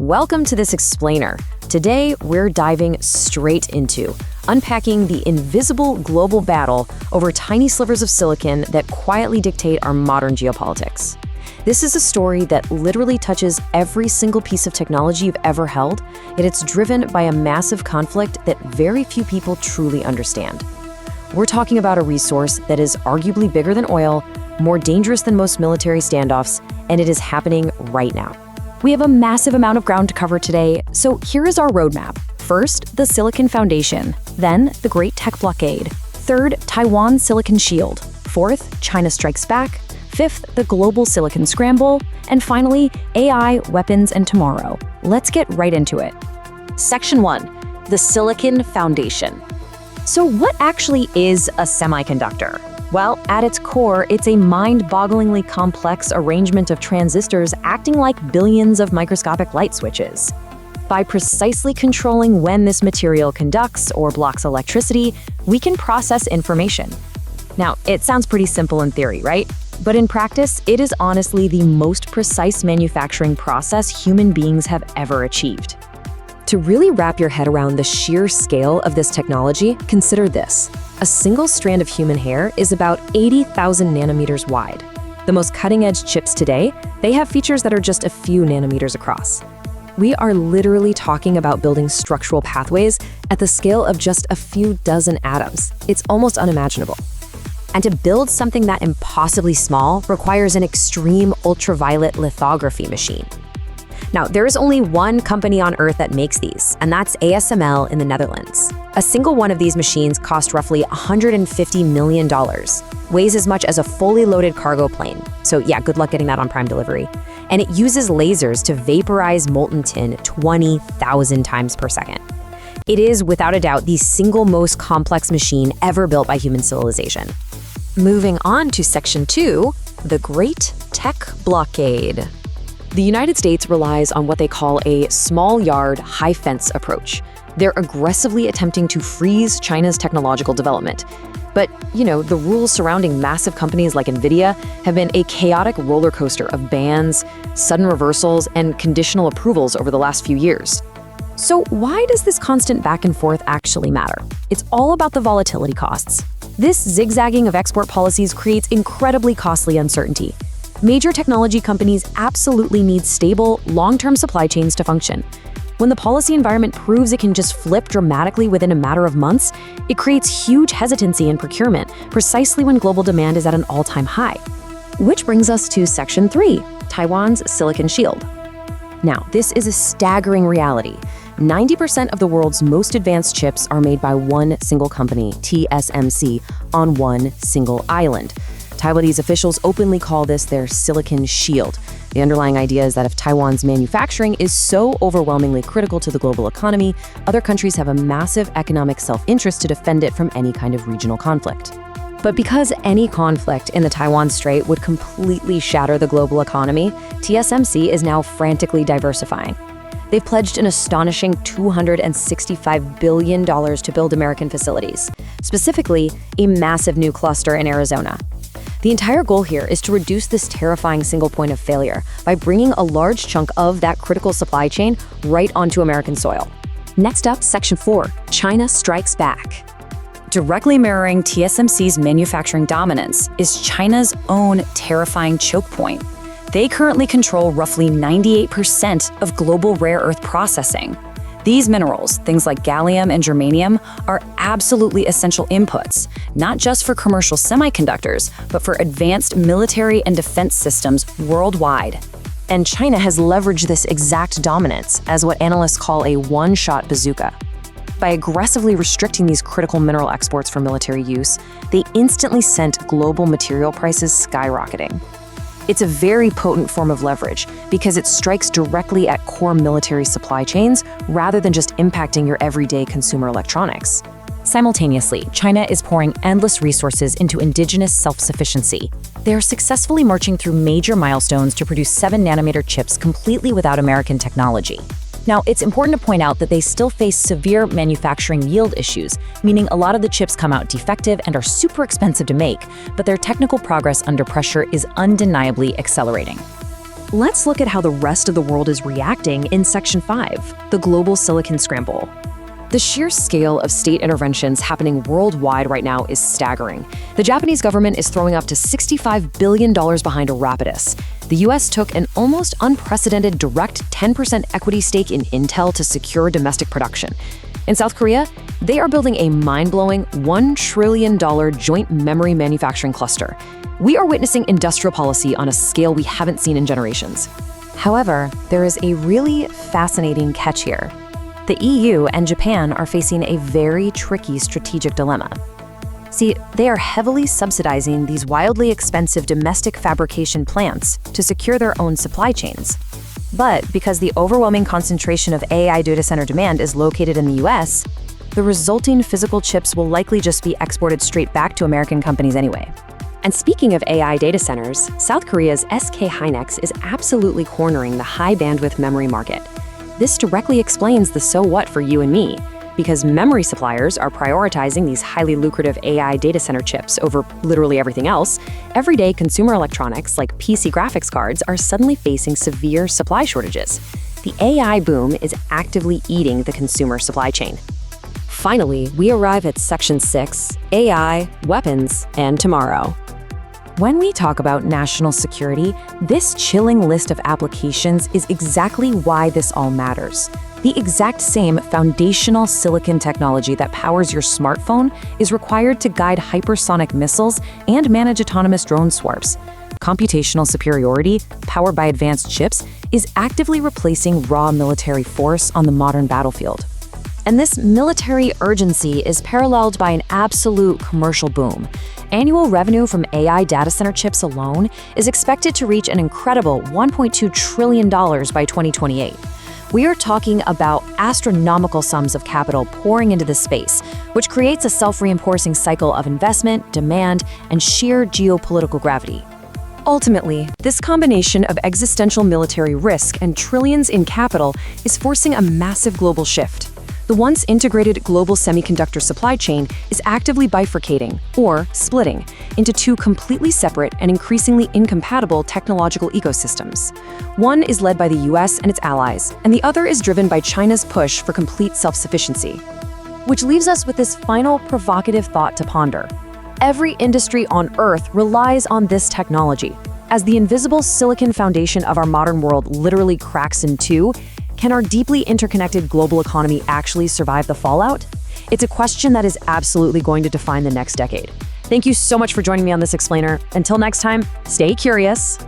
Welcome to this explainer. Today, we're diving straight into unpacking the invisible global battle over tiny slivers of silicon that quietly dictate our modern geopolitics. This is a story that literally touches every single piece of technology you've ever held, yet it's driven by a massive conflict that very few people truly understand. We're talking about a resource that is arguably bigger than oil, more dangerous than most military standoffs, and it is happening right now. We have a massive amount of ground to cover today, so here is our roadmap. First, the Silicon Foundation. Then, the Great Tech Blockade. Third, Taiwan's Silicon Shield. Fourth, China Strikes Back. Fifth, the Global Silicon Scramble. And finally, AI, Weapons, and Tomorrow. Let's get right into it. Section 1. The Silicon Foundation. So what actually is a semiconductor? Well, at its core, it's a mind-bogglingly complex arrangement of transistors acting like billions of microscopic light switches. By precisely controlling when this material conducts or blocks electricity, we can process information. Now, it sounds pretty simple in theory, right? But in practice, it is honestly the most precise manufacturing process human beings have ever achieved. To really wrap your head around the sheer scale of this technology, consider this. A single strand of human hair is about 80,000 nanometers wide. The most cutting-edge chips today, they have features that are just a few nanometers across. We are literally talking about building structural pathways at the scale of just a few dozen atoms. It's almost unimaginable. And to build something that impossibly small requires an extreme ultraviolet lithography machine. Now, there is only one company on Earth that makes these, and that's ASML in the Netherlands. A single one of these machines costs roughly $150 million, weighs as much as a fully loaded cargo plane. So yeah, good luck getting that on Prime delivery. And it uses lasers to vaporize molten tin 20,000 times per second. It is, without a doubt, the single most complex machine ever built by human civilization. Moving on to Section 2, the Great Tech Blockade. The United States relies on what they call a small yard, high fence approach. They're aggressively attempting to freeze China's technological development. But, the rules surrounding massive companies like NVIDIA have been a chaotic roller coaster of bans, sudden reversals, and conditional approvals over the last few years. So why does this constant back and forth actually matter? It's all about the volatility costs. This zigzagging of export policies creates incredibly costly uncertainty. Major technology companies absolutely need stable, long-term supply chains to function. When the policy environment proves it can just flip dramatically within a matter of months, it creates huge hesitancy in procurement, precisely when global demand is at an all-time high. Which brings us to Section 3, Taiwan's Silicon Shield. Now, this is a staggering reality. 90% of the world's most advanced chips are made by one single company, TSMC, on one single island. Taiwanese officials openly call this their Silicon Shield. The underlying idea is that if Taiwan's manufacturing is so overwhelmingly critical to the global economy, other countries have a massive economic self-interest to defend it from any kind of regional conflict. But because any conflict in the Taiwan Strait would completely shatter the global economy, TSMC is now frantically diversifying. They've pledged an astonishing $265 billion to build American facilities, specifically a massive new cluster in Arizona. The entire goal here is to reduce this terrifying single point of failure by bringing a large chunk of that critical supply chain right onto American soil. Next up, Section 4, China Strikes Back. Directly mirroring TSMC's manufacturing dominance is China's own terrifying choke point. They currently control roughly 98% of global rare earth processing. These minerals, things like gallium and germanium, are absolutely essential inputs, not just for commercial semiconductors, but for advanced military and defense systems worldwide. And China has leveraged this exact dominance as what analysts call a one-shot bazooka. By aggressively restricting these critical mineral exports for military use, they instantly sent global material prices skyrocketing. It's a very potent form of leverage because it strikes directly at core military supply chains rather than just impacting your everyday consumer electronics. Simultaneously, China is pouring endless resources into indigenous self-sufficiency. They are successfully marching through major milestones to produce 7-nanometer chips completely without American technology. Now, it's important to point out that they still face severe manufacturing yield issues, meaning a lot of the chips come out defective and are super expensive to make, but their technical progress under pressure is undeniably accelerating. let's look at how the rest of the world is reacting in Section 5, the global silicon scramble. The sheer scale of state interventions happening worldwide right now is staggering. The Japanese government is throwing up to $65 billion behind Rapidus. The US took an almost unprecedented direct 10% equity stake in Intel to secure domestic production. In South Korea, they are building a mind-blowing $1 trillion joint memory manufacturing cluster. We are witnessing industrial policy on a scale we haven't seen in generations. However, there is a really fascinating catch here. The EU and Japan are facing a very tricky strategic dilemma. See, they are heavily subsidizing these wildly expensive domestic fabrication plants to secure their own supply chains. But because the overwhelming concentration of AI data center demand is located in the US, the resulting physical chips will likely just be exported straight back to American companies anyway. And speaking of AI data centers, South Korea's SK Hynix is absolutely cornering the high bandwidth memory market. This directly explains the so what for you and me, because memory suppliers are prioritizing these highly lucrative AI data center chips over literally everything else. Everyday consumer electronics like PC graphics cards are suddenly facing severe supply shortages. The AI boom is actively eating the consumer supply chain. Finally, we arrive at Section 6, AI, Weapons, and Tomorrow. When we talk about national security, this chilling list of applications is exactly why this all matters. The exact same foundational silicon technology that powers your smartphone is required to guide hypersonic missiles and manage autonomous drone swarms. Computational superiority, powered by advanced chips, is actively replacing raw military force on the modern battlefield. And this military urgency is paralleled by an absolute commercial boom. Annual revenue from AI data center chips alone is expected to reach an incredible $1.2 trillion by 2028. We are talking about astronomical sums of capital pouring into this space, which creates a self-reinforcing cycle of investment, demand, and sheer geopolitical gravity. Ultimately, this combination of existential military risk and trillions in capital is forcing a massive global shift. The once integrated global semiconductor supply chain is actively bifurcating, or splitting, into two completely separate and increasingly incompatible technological ecosystems. One is led by the US and its allies, and the other is driven by China's push for complete self-sufficiency. Which leaves us with this final provocative thought to ponder. Every industry on Earth relies on this technology. As the invisible silicon foundation of our modern world literally cracks in two, can our deeply interconnected global economy actually survive the fallout? It's a question that is absolutely going to define the next decade. Thank you so much for joining me on this explainer. Until next time, stay curious.